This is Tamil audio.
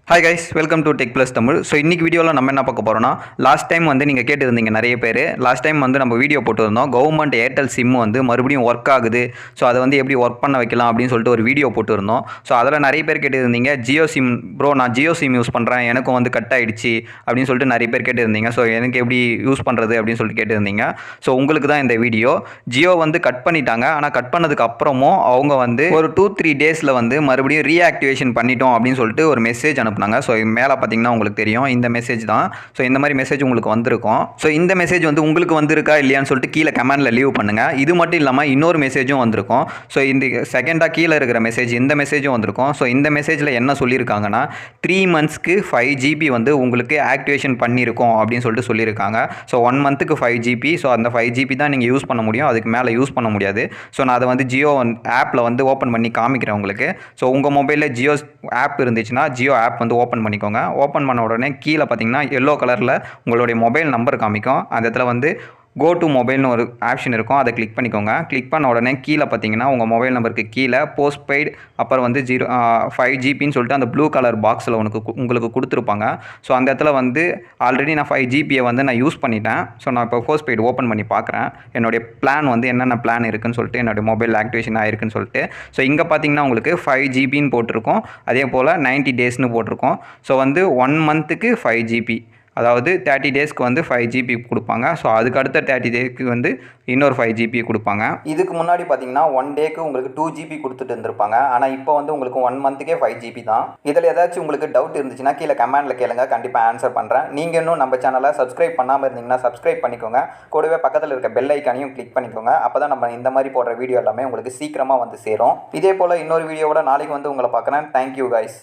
Hi guys, welcome to techplustamil. So இன்னைக்கு வீடியோல நம்ம என்ன பார்க்க போறோம்னா லாஸ்ட் டைம் வந்து நீங்க கேட்டிருந்தீங்க நிறைய பேர். லாஸ்ட் டைம் வந்து நம்ம வீடியோ போட்டுருந்தோம். கவர்மெண்ட் ஏர்டெல் சிம் வந்து மறுபடியும் ஒர்க் ஆகுது. ஸோ அதை வந்து எப்படி ஒர்க் பண்ண வைக்கலாம் அப்படின்னு சொல்லிட்டு ஒரு வீடியோ போட்டுருந்தோம். ஸோ அதில் நிறைய பேர் கேட்டிருந்தீங்க ஜியோ சிம் ப்ரோ நான் ஜியோ சிம் யூஸ் பண்ணுறேன் எனக்கும் வந்து கட் ஆயிடுச்சு அப்படின்னு சொல்லிட்டு நிறைய பேர் கேட்டிருந்தீங்க. ஸோ எனக்கு எப்படி யூஸ் பண்ணுறது அப்படின்னு சொல்லிட்டு கேட்டிருந்தீங்க. ஸோ உங்களுக்கு தான் இந்த வீடியோ. ஜியோ வந்து கட் பண்ணிட்டாங்க. ஆனால் கட் பண்ணதுக்கு அப்புறமும் அவங்க வந்து ஒரு 2-3 டேஸில் வந்து மறுபடியும் ரீஆக்டிவேஷன் பண்ணிட்டோம் அப்படின்னு சொல்லிட்டு ஒரு மெசேஜ் அனுப்புனாங்க. ஸோ மேலே பார்த்தீங்கன்னா உங்களுக்கு தெரியும் இந்த மெசேஜ் தான். ஸோ இந்த மாதிரி மெசேஜ் உங்களுக்கு வந்திருக்கும். ஸோ இந்த மெசேஜ் வந்து உங்களுக்கு வந்திருக்கா இல்லையான்னு சொல்லிட்டு கீழே கமெண்ட்ல லீவ் பண்ணுங்க. இது மட்டும் இல்லாமல் இன்னொரு மெசேஜும் வந்திருக்கும். ஸோ இந்த செகண்டாக கீழே இருக்கிற மெசேஜ் இந்த மெசேஜும் வந்திருக்கும். ஸோ இந்த மெசேஜில் என்ன சொல்லியிருக்காங்கன்னா 3 மந்த்ஸ்க்கு 5 GB வந்து உங்களுக்கு ஆக்டிவேஷன் பண்ணியிருக்கோம் அப்படின்னு சொல்லிட்டு சொல்லியிருக்காங்க. ஸோ 1 மந்த்துக்கு 5 GB. ஸோ அந்த 5 GB தான் நீங்கள் யூஸ் பண்ண முடியும். அதுக்கு மேலே யூஸ் பண்ண முடியாது. ஸோ நான் அதை வந்து ஜியோ ஆப்பில் வந்து ஓப்பன் பண்ணி காமிக்கிறேன் உங்களுக்கு. ஸோ உங்கள் மொபைலில் ஜியோ ஆப் இருந்துச்சுன்னா ஜியோ ஆப் வந்து ஓப்பன் பண்ணிக்கோங்க. ஓப்பன் பண்ண உடனே கீழே பார்த்தீங்கன்னா எல்லோ கலரில் உங்களுடைய மொபைல் நம்பர் காமிக்கும். அந்த இடத்துல வந்து கோ டு மொபைல்னு ஒரு ஆப்ஷன் இருக்கும். அதை கிளிக் பண்ணிக்கோங்க. கிளிக் பண்ண உடனே கீழே பார்த்தீங்கன்னா உங்கள் மொபைல் நம்பருக்கு கீழே போஸ்ட்பெய்டு அப்புறம் வந்து 5 GBன்னு சொல்லிட்டு அந்த ப்ளூ கலர் பாக்ஸில் உங்களுக்கு கொடுத்துருப்பாங்க. ஸோ அந்த இடத்துல வந்து ஆல்ரெடி நான் 5 GB வந்து நான் யூஸ் பண்ணிட்டேன். ஸோ நான் இப்போ போஸ்ட்பெய்டு ஓப்பன் பண்ணி பார்க்குறேன். என்னுடைய பிளான் வந்து என்னென்ன பிளான் இருக்குன்னு சொல்லிட்டு என்னுடைய மொபைல் ஆக்டிவேஷன் ஆயிருக்குன்னு சொல்லிட்டு. ஸோ இங்கே பார்த்தீங்கன்னா உங்களுக்கு 5 GBன்னு போட்டிருக்கோம். அதே போல் 90 டேஸ்னு போட்டிருக்கோம். ஸோ வந்து 1 மந்த்துக்கு 5 GB, அதாவது 30 டேஸ்க்கு வந்து 5 GB கொடுப்பாங்க. ஸோ அதுக்கு அடுத்த 30 டேஸ்க்கு வந்து இன்னொரு 5 GB கொடுப்பாங்க. இதுக்கு முன்னாடி பார்த்தீங்கன்னா 1 டேக்கு உங்களுக்கு 2 GB கொடுத்துட்டு இருந்திருப்பாங்க. ஆனால் இப்போ வந்து உங்களுக்கு 1 மந்த்துக்கே 5 GB தான். இதில் ஏதாச்சும் உங்களுக்கு டவுட் இருந்துச்சுன்னா கீழே கமெண்ட்டில் கேளுங்க, கண்டிப்பாக ஆன்சர் பண்ணுறேன். நீங்கள் இன்னும் நம்ம சேனலை சப்ஸ்கிரைப் பண்ணாமல் இருந்தீங்கன்னா சப்ஸ்கிரைப் பண்ணிக்கோங்க. கூடவே பக்கத்தில் இருக்க பெல் ஐக்கானையும் கிளிக் பண்ணிக்கோங்க. அப்போ தான் நம்ம இந்த மாதிரி போடுற வீடியோ எல்லாமே உங்களுக்கு சீக்கிரமாக வந்து சேரும். இதே போல் இன்னொரு வீடியோவோட நாளைக்கு வந்து உங்களை பார்க்குறேன். Thank you guys.